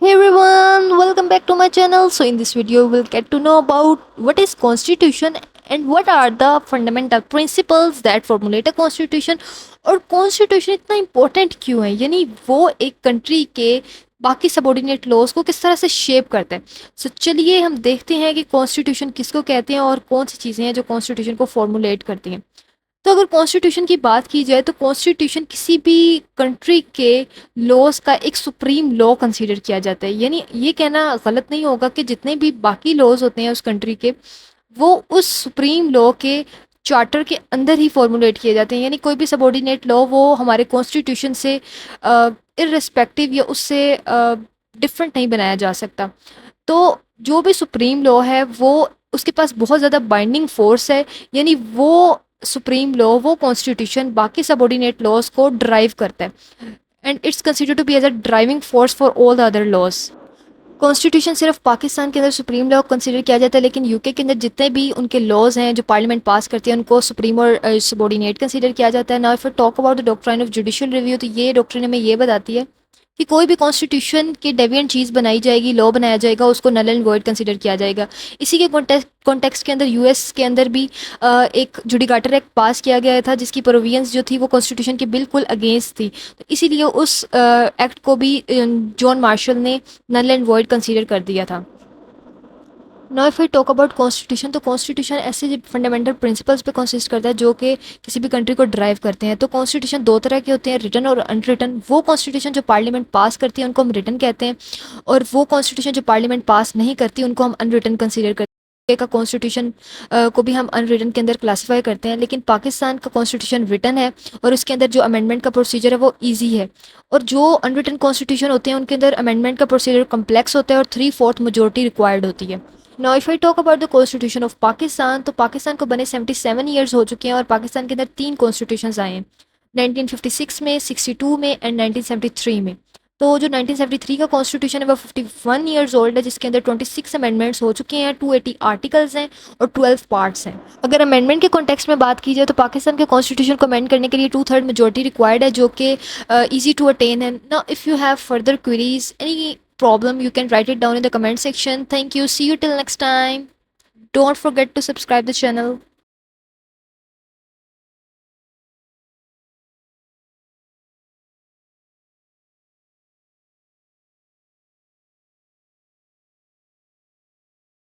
Hey everyone, welcome back to my channel. So in this video we'll get to know about what is constitution and what are the fundamental principles that formulate a constitution और constitution इतना important क्यों है, यानी वो एक country के बाकी subordinate laws को किस तरह से शेप करता है। सो चलिए हम देखते हैं कि कॉन्स्टिट्यूशन किसको कहते हैं और कौन सी चीज़ें हैं जो कॉन्स्टिट्यूशन को फॉर्मुलेट करती हैं। तो अगर कॉन्स्टिट्यूशन की बात की जाए तो कॉन्स्टिट्यूशन किसी भी कंट्री के लॉज का एक सुप्रीम लॉ कंसीडर किया जाता है। यानी ये कहना गलत नहीं होगा कि जितने भी बाकी लॉज होते हैं उस कंट्री के, वो उस सुप्रीम लॉ के चार्टर के अंदर ही फॉर्मुलेट किए जाते हैं। यानी कोई भी सबॉर्डिनेट लॉ वो हमारे कॉन्स्टिट्यूशन से इररिस्पेक्टिव या उससे डिफरेंट नहीं बनाया जा सकता। तो जो भी सुप्रीम लॉ है वो उसके पास बहुत ज़्यादा बाइंडिंग फोर्स है, यानी वो सुप्रीम लॉ वो कॉन्स्टिट्यूशन बाकी सबॉर्डिनेट लॉज को ड्राइव करता है and it's considered to be as a driving force for all the other laws. Constitution सिर्फ पाकिस्तान के अंदर सुप्रीम लॉ कंसिडर किया जाता है, लेकिन यूके के अंदर जितने भी उनके लॉज हैं जो पार्लियामेंट पास करती है उनको सुप्रीम और सबॉर्डिनेट कंसिडर किया जाता है। Now if talk about the doctrine of judicial review, तो ये डॉक्ट्रिन हमें ये बताती है कि कोई भी कॉन्स्टिट्यूशन की डेविएंट चीज़ बनाई जाएगी, लॉ बनाया जाएगा, उसको नल एंड वॉइड कंसिडर किया जाएगा। इसी के कॉन्टेक्स्ट के अंदर यूएस के अंदर भी एक जुडिकाटर एक्ट पास किया गया था जिसकी प्रोविजंस जो थी वो कॉन्स्टिट्यूशन के बिल्कुल अगेंस्ट थी। तो इसीलिए उस एक्ट को भी जॉन मार्शल ने नल एंड वॉइड कंसिडर कर दिया था। Now if I talk about constitution, तो कॉन्स्टिट्यूशन ऐसे फंडामेंटल प्रिंसिपल्स पे कंसिस्ट करता है जो कि किसी भी कंट्री को ड्राइव करते हैं। तो कॉन्स्टिट्यूशन दो तरह के होते हैं, रिटन और अनरिटन। वो कॉन्स्टिट्यूशन जो पार्लियामेंट पास करती है उनको हम रिटन कहते हैं, और वो कॉन्स्टिट्यूशन जो पार्लियामेंट पास नहीं करती उनको हम अनरिटन कंसिडर करते हैं। का कॉन्स्टिट्यूशन को भी हम अनरिटन के अंदर क्लासीफाई करते हैं, लेकिन पाकिस्तान का कॉन्स्टिट्यूशन रिटन है और उसके अंदर जो अमेंडमेंट का प्रोसीजर है वो ईजी है। और जो अनरिटन कॉन्स्टिट्यूशन होते हैं उनके अंदर अमेंडमेंट का प्रोसीजर कम्प्लेक्स होता है और 3/4 मेजोरिटी रिक्वायर्ड होती है। Now if I talk about the constitution of Pakistan, तो पाकिस्तान को बने 77 ईयर्स हो चुके हैं और पाकिस्तान के अंदर 3 कॉन्स्टिट्यूशंस आए हैं, 1956 में, 62 में एंड 1973 में। तो जो 1973 का कॉन्स्टिट्यूशन है वो 51 ईयर्स ओल्ड है, जिसके अंदर 26 अमेंडमेंट्स हो चुके हैं, 280 आर्टिकल्स हैं और 12 पार्ट्स हैं। अगर अमेंडमेंट के कॉन्टेक्स्ट में बात की जाए तो पाकिस्तान के कॉन्स्टिट्यूशन को अमेंड करने के लिए 2/3 मेजोरिटी रिक्वायर्ड है, जो कि ईजी टू अटेन है। Now if you have further queries, any problem, you can write it down in the comment section. Thank you. See you till next time. Don't forget to subscribe the channel.